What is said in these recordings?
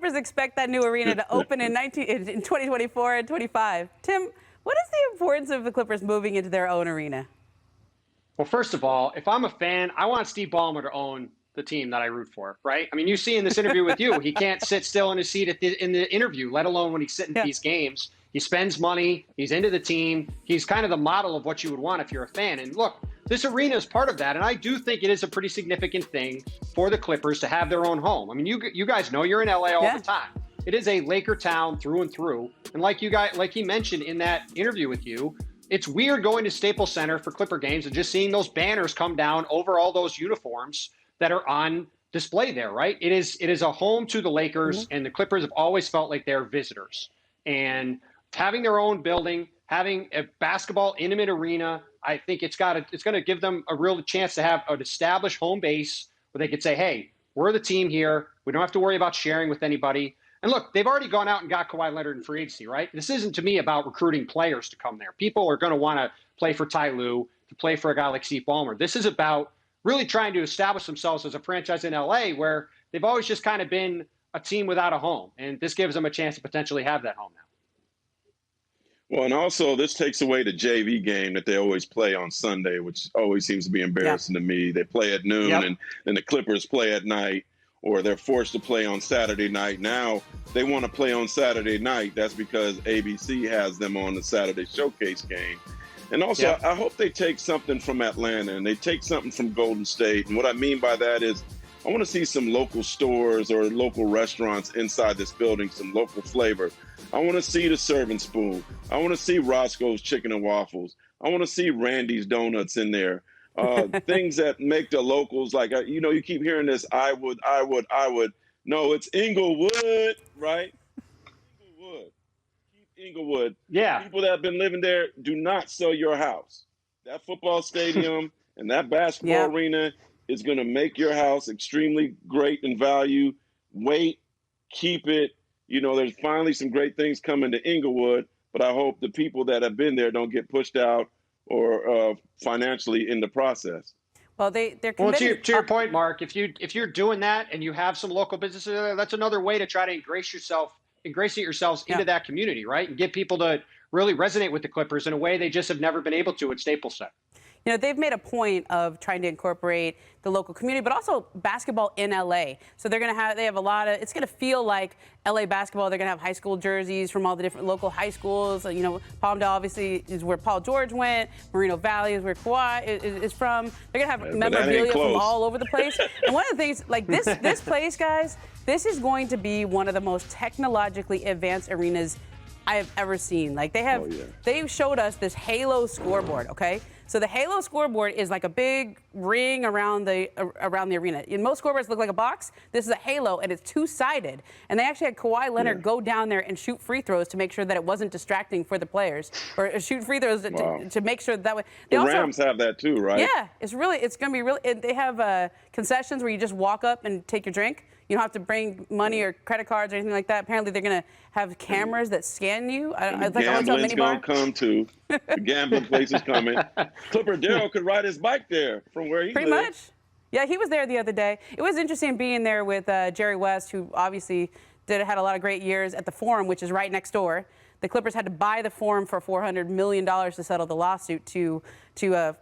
Clippers expect that new arena to open in 2024 and 25. Tim, what is the importance of the Clippers moving into their own arena? Well, first of all, if I'm a fan, I want Steve Ballmer to own the team that I root for, right? I mean, you see in this interview with you, he can't sit still in his seat in the interview, let alone when he's sitting at these games. He spends money. He's into the team. He's kind of the model of what you would want if you're a fan. And look, this arena is part of that. And I do think it is a pretty significant thing for the Clippers to have their own home. I mean, you guys know you're in LA all the time. It is a Laker town through and through. And like he mentioned in that interview with you, it's weird going to Staples Center for Clipper games and just seeing those banners come down over all those uniforms that are on display there, right? It is a home to the Lakers, and the Clippers have always felt like they're visitors. And having their own building, having a basketball intimate arena, I think it's going to give them a real chance to have an established home base where they could say, hey, we're the team here. We don't have to worry about sharing with anybody. And look, they've already gone out and got Kawhi Leonard in free agency, right? This isn't, to me, about recruiting players to come there. People are going to want to play for Ty Lue, to play for a guy like Steve Ballmer. This is about really trying to establish themselves as a franchise in LA where they've always just kind of been a team without a home. And this gives them a chance to potentially have that home now. Well, and also this takes away the JV game that they always play on Sunday, which always seems to be embarrassing to me. They play at noon and then the Clippers play at night, or they're forced to play on Saturday night. Now they want to play on Saturday night. That's because ABC has them on the Saturday showcase game. And also, I hope they take something from Atlanta and they take something from Golden State. And what I mean by that is I want to see some local stores or local restaurants inside this building, some local flavor. I want to see the Serving Spoon. I want to see Roscoe's Chicken and Waffles. I want to see Randy's Donuts in there. Things that make the locals, like, you keep hearing this, I would. No, it's Inglewood, right? Inglewood. Keep Inglewood. Yeah. People that have been living there, do not sell your house. That football stadium and that basketball arena is going to make your house extremely great in value. Wait, keep it. There's finally some great things coming to Inglewood, but I hope the people that have been there don't get pushed out or financially in the process. Well, they're committed. Well, to your point, Mark, if you're doing that and you have some local businesses there, that's another way to try to ingratiate yourselves into that community, right? And get people to really resonate with the Clippers in a way they just have never been able to at Staples Center. They've made a point of trying to incorporate the local community, but also basketball in LA. So they have a lot of, it's going to feel like LA basketball. They're going to have high school jerseys from all the different local high schools. Palmdale obviously is where Paul George went. Moreno Valley is where Kawhi is from. They're going to have memorabilia from all over the place. And one of the things, like this place, guys, this is going to be one of the most technologically advanced arenas I have ever seen. Like they showed us this Halo scoreboard, okay? So the Halo scoreboard is like a big ring around the arena. In most scoreboards look like a box. This is a halo, and it's two-sided. And they actually had Kawhi Leonard go down there and shoot free throws to make sure that it wasn't distracting for the players, or shoot free throws to make sure that way. The Rams have that too, right? Yeah, it's going to be really. They have concessions where you just walk up and take your drink. You don't have to bring money or credit cards or anything like that. Apparently, they're going to have cameras that scan you. Gambling's going to come, too. The gambling place is coming. Clipper Darrell could ride his bike there from where he lives. Pretty much. Yeah, he was there the other day. It was interesting being there with Jerry West, who obviously had a lot of great years at the Forum, which is right next door. The Clippers had to buy the Forum for $400 million to settle the lawsuit to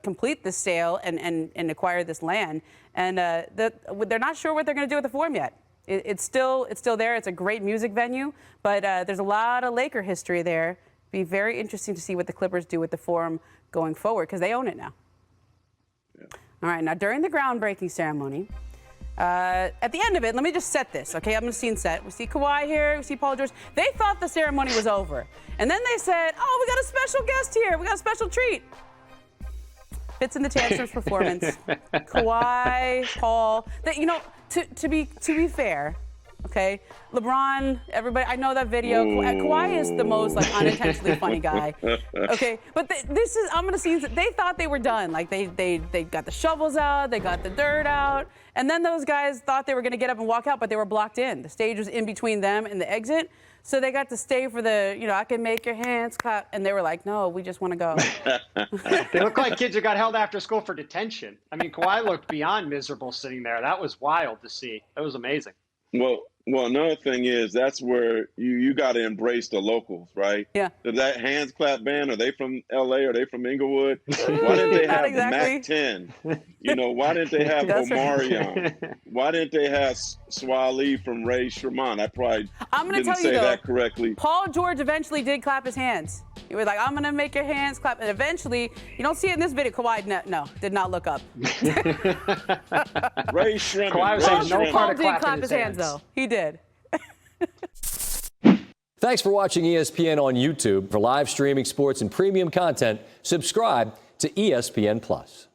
complete the sale and acquire this land. And they're not sure what they're going to do with the Forum yet. It's still there. It's a great music venue, but there's a lot of Laker history there. Be very interesting to see what the Clippers do with the Forum going forward, because they own it now. Yeah. All right, now during the groundbreaking ceremony, at the end of it, let me just set this, okay? I'm going to scene set. We see Kawhi here. We see Paul George. They thought the ceremony was over. And then they said, oh, we got a special guest here. We got a special treat. Fits in the Tantrums performance. Kawhi, Paul. To be fair, okay, LeBron, everybody, I know that video. Kawhi is the most unintentionally funny guy. Okay, but this is, I'm gonna see. They thought they were done. Like they got the shovels out, they got the dirt out, and then those guys thought they were gonna get up and walk out, but they were blocked in. The stage was in between them and the exit. So they got to stay for the, I can make your hands clap. And they were like, no, we just want to go. They look like kids who got held after school for detention. I mean, Kawhi looked beyond miserable sitting there. That was wild to see. That was amazing. Well, Well, another thing is that's where you got to embrace the locals, right? Yeah. That hands clap band, are they from L.A.? Are they from Inglewood? Why didn't they Not have exactly. Mac 10? You know, why didn't they have That's right. Omarion? Why didn't they have Swali from Ray Sherman? I probably I'm going to didn't tell you, say though, that correctly. Paul George eventually did clap his hands. He was like, I'm going to make your hands clap. And eventually, you don't see it in this video. Kawhi, no, did not look up. Ray Sherman. Kawhi was saying no Paul part of did clapping clap his hands, though. He did. Thanks for watching ESPN on YouTube. For live streaming sports and premium content, subscribe to ESPN+.